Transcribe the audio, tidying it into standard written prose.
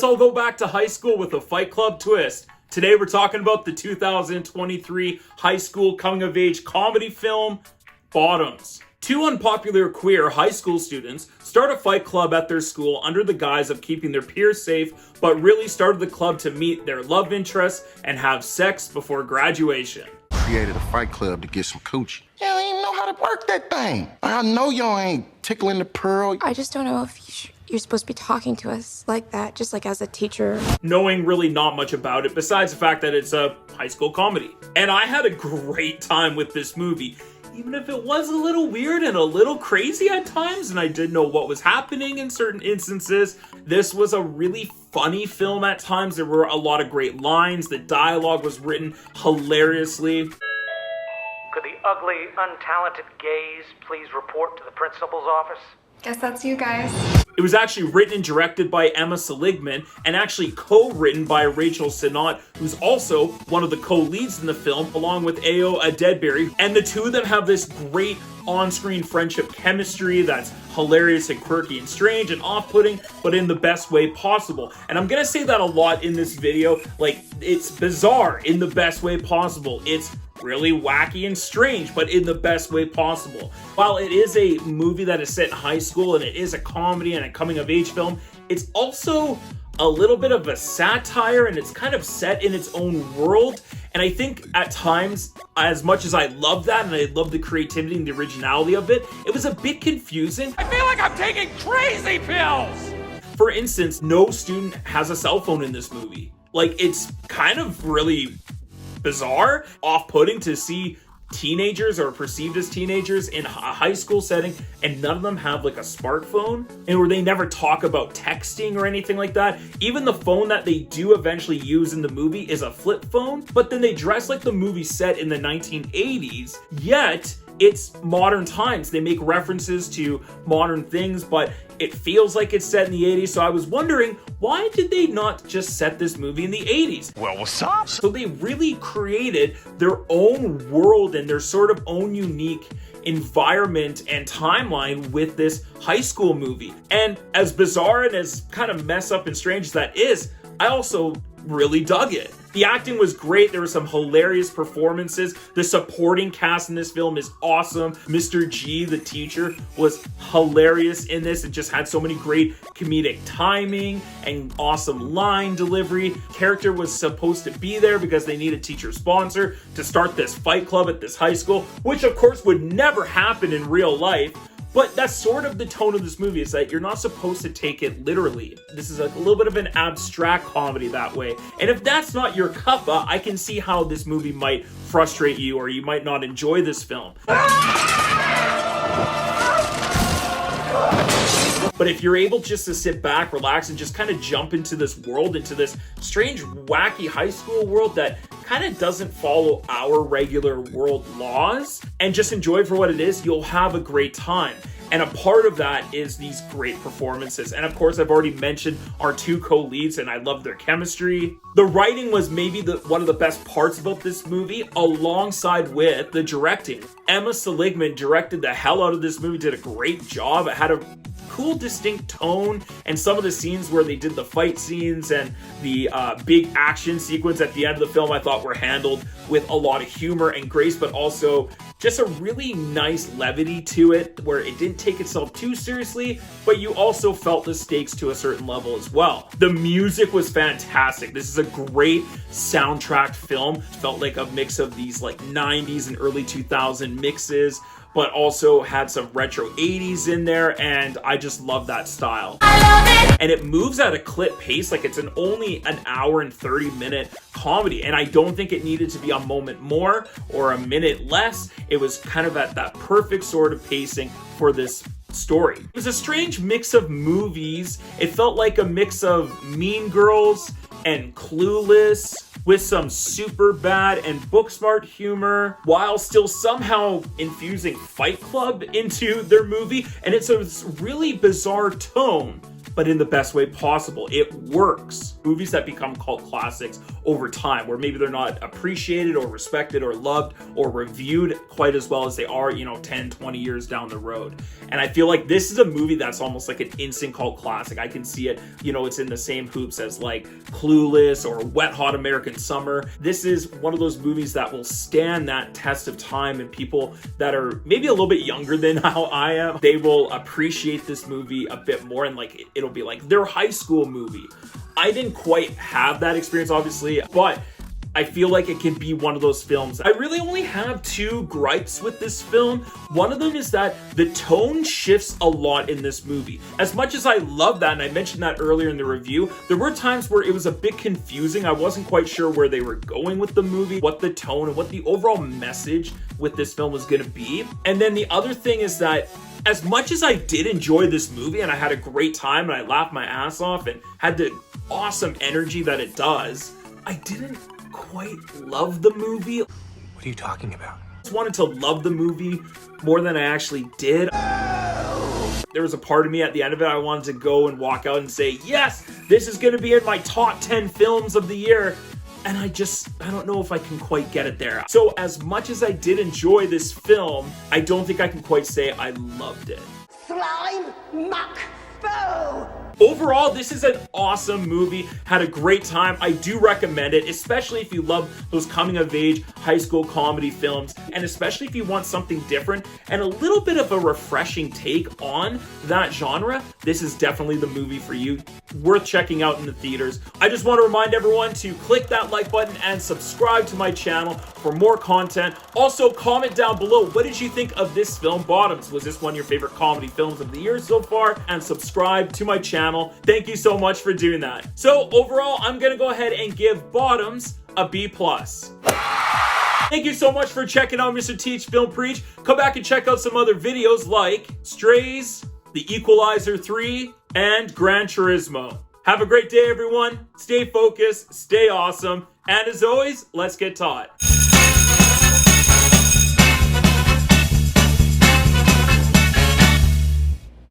all go back to high school with a Fight Club twist. Today we're talking about the 2023 high school coming-of-age comedy film, Bottoms. Two unpopular queer high school students start a fight club at their school under the guise of keeping their peers safe, but really started the club to meet their love interests and have sex before graduation. Created a fight club to get some coochie. You don't even know how to work that thing. I know you ain't tickling the pearl. I just don't know if you're supposed to be talking to us like that, just like as a teacher. Knowing really not much about it, besides the fact that it's a high school comedy. And I had a great time with this movie, even if it was a little weird and a little crazy at times, and I didn't know what was happening in certain instances. This was a really funny film at times. There were a lot of great lines. The dialogue was written hilariously. Could the ugly, untalented gaze please report to the principal's office? Guess that's you guys. It was actually written and directed by Emma Seligman and actually co-written by Rachel Sennott, who's also one of the co-leads in the film, along with Ayo Adedberry. And the two of them have this great on-screen friendship chemistry that's hilarious and quirky and strange and off-putting, but in the best way possible. And I'm gonna say that a lot in this video. Like, it's bizarre in the best way possible. It's really wacky and strange, but in the best way possible. While it is a movie that is set in high school and it is a comedy and a coming-of-age film, it's also a little bit of a satire, and it's kind of set in its own world. And I think at times, as much as I love that and I love the creativity and the originality of it, it was a bit confusing. I feel like I'm taking crazy pills! For instance, no student has a cell phone in this movie. Like, it's kind of really bizarre, off-putting to see teenagers or perceived as teenagers in a high school setting, and none of them have like a smartphone, and where they never talk about texting or anything like that. Even the phone that they do eventually use in the movie is a flip phone, but then they dress like the movie set in the 1980s, yet it's modern times. They make references to modern things, but it feels like it's set in the 80s. So I was wondering, why did they not just set this movie in the 80s? Well, what's up? So they really created their own world and their sort of own unique environment and timeline with this high school movie. And as bizarre and as kind of mess up and strange as that is, I also really dug it. The acting was great. There were some hilarious performances. The supporting cast in this film is awesome. Mr. G, the teacher, was hilarious in this and just had so many great comedic timing and awesome line delivery. Character was supposed to be there because they need a teacher sponsor to start this fight club at this high school, which of course would never happen in real life. But that's sort of the tone of this movie, is that you're not supposed to take it literally. This is a little bit of an abstract comedy that way. And if that's not your cuppa, I can see how this movie might frustrate you, or you might not enjoy this film. But if you're able just to sit back, relax, and just kind of jump into this world, into this strange, wacky high school world that kind of doesn't follow our regular world laws, and just enjoy it for what it is, you'll have a great time. And a part of that is these great performances. And of course, I've already mentioned our two co-leads, and I love their chemistry. The writing was maybe one of the best parts about this movie, alongside with the directing. Emma Seligman directed the hell out of this movie, did a great job. It had a cool, distinct tone, and some of the scenes where they did the fight scenes and the big action sequence at the end of the film, I thought were handled with a lot of humor and grace, but also just a really nice levity to it, where it didn't take itself too seriously, but you also felt the stakes to a certain level as well. The music was fantastic. This is a great soundtrack film. It felt like a mix of these like 90s and early 2000 mixes, but also had some retro 80s in there, and I just love that style. I love it! And it moves at a clip pace, like it's only an hour and 30-minute comedy, and I don't think it needed to be a moment more or a minute less. It was kind of at that perfect sort of pacing for this story. It was a strange mix of movies. It felt like a mix of Mean Girls and Clueless, with some super bad and Booksmart humor, while still somehow infusing Fight Club into their movie. And it's a really bizarre tone but in the best way possible. It works. Movies that become cult classics over time, where maybe they're not appreciated or respected or loved or reviewed quite as well as they are, 10, 20 years down the road. And I feel like this is a movie that's almost like an instant cult classic. I can see it, it's in the same hoops as like Clueless or Wet Hot American Summer. This is one of those movies that will stand that test of time, and people that are maybe a little bit younger than how I am, they will appreciate this movie a bit more, and like it'll be like their high school movie. I didn't quite have that experience, obviously, but I feel like it can be one of those films. I really only have two gripes with this film. One of them is that the tone shifts a lot in this movie. As much as I love that, and I mentioned that earlier in the review, there were times where it was a bit confusing. I wasn't quite sure where they were going with the movie, what the tone and what the overall message with this film was gonna be. And then the other thing is that as much as I did enjoy this movie and I had a great time and I laughed my ass off and had the awesome energy that it does, I didn't quite love the movie. What are you talking about? I just wanted to love the movie more than I actually did. There was a part of me at the end of it, I wanted to go and walk out and say, yes, this is going to be in my top 10 films of the year. And I don't know if I can quite get it there. So as much as I did enjoy this film, I don't think I can quite say I loved it. Slime, muck, foe! Overall, this is an awesome movie. Had a great time. I do recommend it, especially if you love those coming-of-age high school comedy films, and especially if you want something different and a little bit of a refreshing take on that genre. This is definitely the movie for you. Worth checking out in the theaters. I just want to remind everyone to click that like button and subscribe to my channel for more content. Also, comment down below, what did you think of this film, Bottoms? Was this one of your favorite comedy films of the year so far? And subscribe to my channel. Thank you so much for doing that. So overall, I'm gonna go ahead and give Bottoms a B+. Thank you so much for checking out Mr. Teach Film Preach. Come back and check out some other videos like Strays, The Equalizer 3, and Gran Turismo. Have a great day, everyone. Stay focused, stay awesome, and as always, let's get taught.